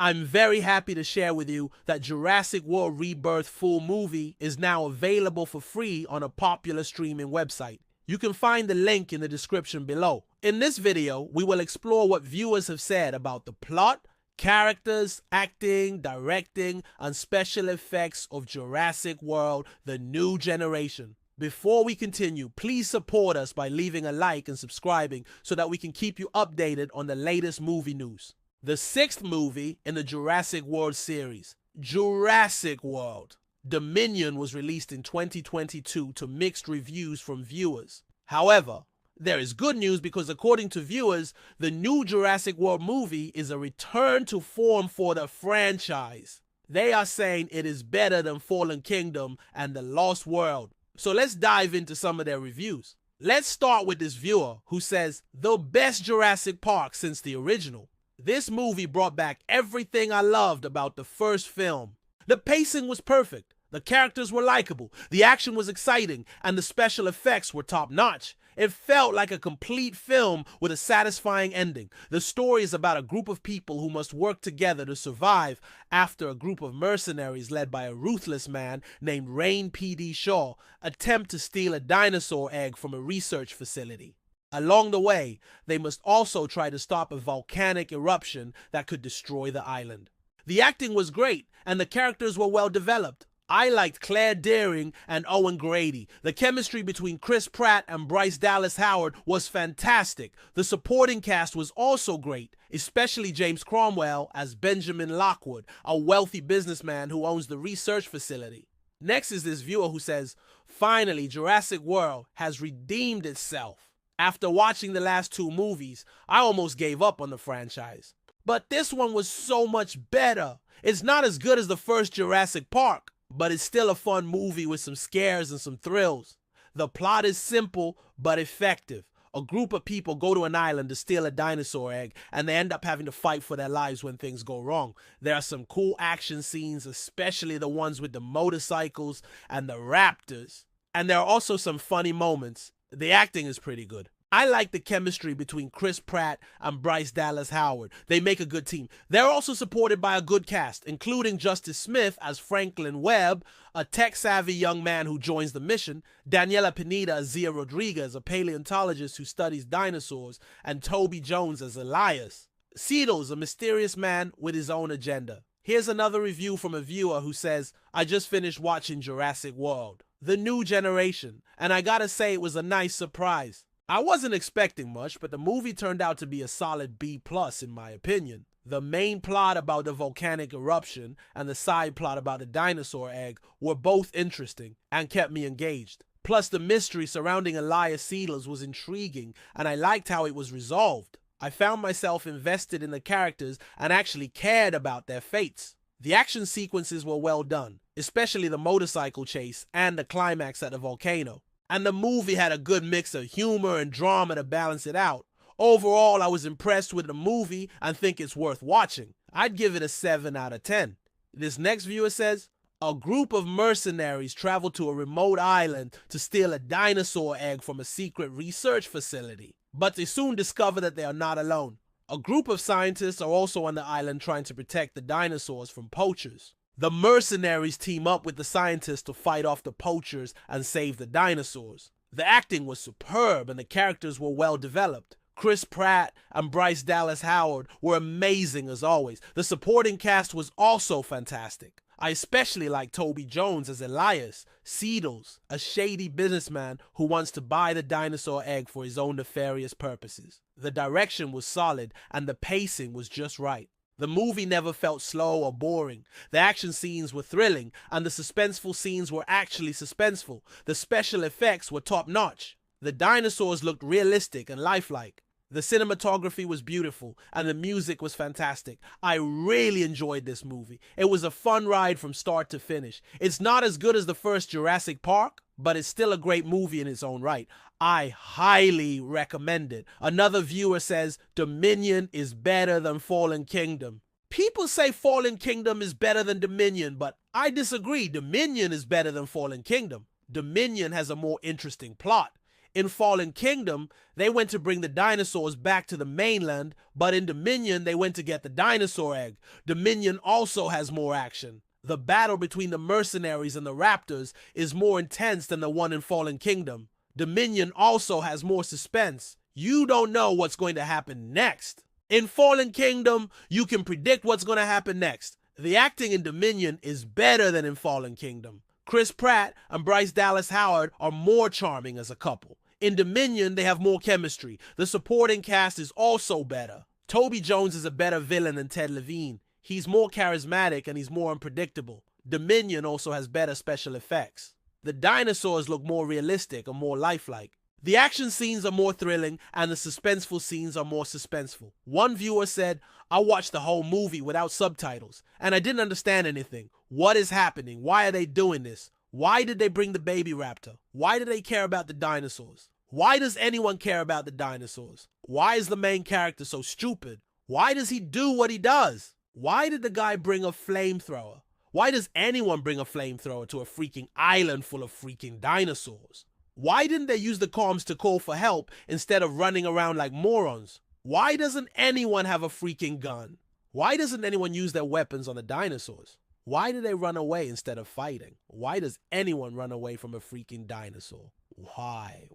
I'm very happy to share with you that Jurassic World Rebirth full movie is now available for free on a popular streaming website. You can find the link in the description below. In this video, we will explore what viewers have said about the plot, characters, acting, directing, and special effects of Jurassic World: The New Generation. Before we continue, please support us by leaving a like and subscribing so that we can keep you updated on the latest movie news. The sixth movie in the Jurassic World series, Jurassic World Dominion, was released in 2022 to mixed reviews from viewers. However, there is good news because according to viewers, the new Jurassic World movie is a return to form for the franchise. They are saying it is better than Fallen Kingdom and The Lost World. So let's dive into some of their reviews. Let's start with this viewer who says, the best Jurassic Park since the original. This movie brought back everything I loved about the first film. The pacing was perfect, the characters were likable, the action was exciting, and the special effects were top-notch. It felt like a complete film with a satisfying ending. The story is about a group of people who must work together to survive after a group of mercenaries led by a ruthless man named Rain P.D. Shaw attempt to steal a dinosaur egg from a research facility. Along the way, they must also try to stop a volcanic eruption that could destroy the island. The acting was great, and the characters were well developed. I liked Claire Dearing and Owen Grady. The chemistry between Chris Pratt and Bryce Dallas Howard was fantastic. The supporting cast was also great, especially James Cromwell as Benjamin Lockwood, a wealthy businessman who owns the research facility. Next is this viewer who says, finally, Jurassic World has redeemed itself. After watching the last two movies, I almost gave up on the franchise. But this one was so much better. It's not as good as the first Jurassic Park, but it's still a fun movie with some scares and some thrills. The plot is simple but effective. A group of people go to an island to steal a dinosaur egg, and they end up having to fight for their lives when things go wrong. There are some cool action scenes, especially the ones with the motorcycles and the raptors. And there are also some funny moments. The acting is pretty good. I like the chemistry between Chris Pratt and Bryce Dallas Howard. They make a good team. They're also supported by a good cast, including Justice Smith as Franklin Webb, a tech-savvy young man who joins the mission, Daniela Pineda as Zia Rodriguez, a paleontologist who studies dinosaurs, and Toby Jones as Elias. Seedles, a mysterious man with his own agenda. Here's another review from a viewer who says, I just finished watching Jurassic World: The New Generation, and I gotta say it was a nice surprise. I wasn't expecting much, but the movie turned out to be a solid B+ in my opinion. The main plot about the volcanic eruption and the side plot about the dinosaur egg were both interesting and kept me engaged. Plus, the mystery surrounding Elias Seedles was intriguing, and I liked how it was resolved. I found myself invested in the characters and actually cared about their fates. The action sequences were well done, especially the motorcycle chase and the climax at the volcano. And the movie had a good mix of humor and drama to balance it out. Overall, I was impressed with the movie and think it's worth watching. I'd give it a 7 out of 10. This next viewer says, a group of mercenaries travel to a remote island to steal a dinosaur egg from a secret research facility. But they soon discover that they are not alone. A group of scientists are also on the island trying to protect the dinosaurs from poachers. The mercenaries team up with the scientists to fight off the poachers and save the dinosaurs. The acting was superb and the characters were well developed. Chris Pratt and Bryce Dallas Howard were amazing as always. The supporting cast was also fantastic. I especially like Toby Jones as Elias Seedles, a shady businessman who wants to buy the dinosaur egg for his own nefarious purposes. The direction was solid and the pacing was just right. The movie never felt slow or boring. The action scenes were thrilling, and the suspenseful scenes were actually suspenseful. The special effects were top-notch. The dinosaurs looked realistic and lifelike. The cinematography was beautiful, and the music was fantastic. I really enjoyed this movie. It was a fun ride from start to finish. It's not as good as the first Jurassic Park, but it's still a great movie in its own right. I highly recommend it. Another viewer says, Dominion is better than Fallen Kingdom. People say Fallen Kingdom is better than Dominion, but I disagree. Dominion is better than Fallen Kingdom. Dominion has a more interesting plot. In Fallen Kingdom, they went to bring the dinosaurs back to the mainland, but in Dominion, they went to get the dinosaur egg. Dominion also has more action. The battle between the mercenaries and the raptors is more intense than the one in Fallen Kingdom. Dominion also has more suspense. You don't know what's going to happen next. In Fallen Kingdom, you can predict what's going to happen next. The acting in Dominion is better than in Fallen Kingdom. Chris Pratt and Bryce Dallas Howard are more charming as a couple. In Dominion, they have more chemistry. The supporting cast is also better. Toby Jones is a better villain than Ted Levine. He's more charismatic and he's more unpredictable. Dominion also has better special effects. The dinosaurs look more realistic and more lifelike. The action scenes are more thrilling and the suspenseful scenes are more suspenseful. One viewer said, "I watched the whole movie without subtitles and I didn't understand anything. What is happening? Why are they doing this? Why did they bring the baby raptor? Why do they care about the dinosaurs? Why does anyone care about the dinosaurs? Why is the main character so stupid? Why does he do what he does? Why did the guy bring a flamethrower? Why does anyone bring a flamethrower to a freaking island full of freaking dinosaurs? Why didn't they use the comms to call for help instead of running around like morons? Why doesn't anyone have a freaking gun? Why doesn't anyone use their weapons on the dinosaurs? Why do they run away instead of fighting? Why does anyone run away from a freaking dinosaur? Why?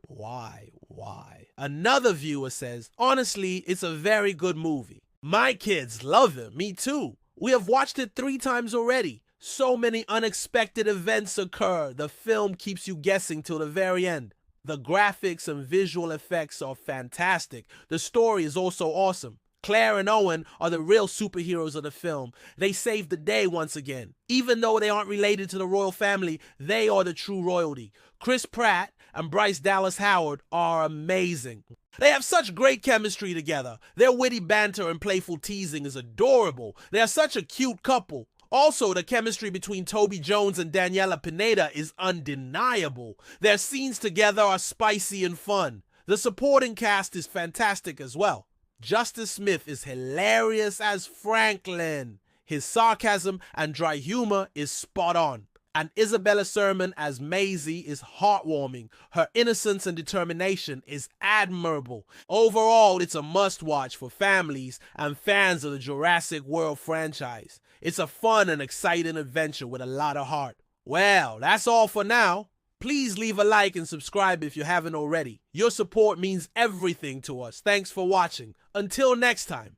Another viewer says, honestly, it's a very good movie. My kids love it. Me too. We have watched it 3 times already. So many unexpected events occur. The film keeps you guessing till the very end. The graphics and visual effects are fantastic. The story is also awesome. Claire and Owen are the real superheroes of the film. They saved the day once again. Even though they aren't related to the royal family, they are the true royalty. Chris Pratt and Bryce Dallas Howard are amazing. They have such great chemistry together. Their witty banter and playful teasing is adorable. They are such a cute couple. Also, the chemistry between Toby Jones and Daniela Pineda is undeniable. Their scenes together are spicy and fun. The supporting cast is fantastic as well. Justice Smith is hilarious as Franklin. His sarcasm and dry humor is spot on. And Isabella Sermon as Maisie is heartwarming. Her innocence and determination is admirable. Overall, it's a must-watch for families and fans of the Jurassic World franchise. It's a fun and exciting adventure with a lot of heart. Well, that's all for now. Please leave a like and subscribe if you haven't already. Your support means everything to us. Thanks for watching. Until next time.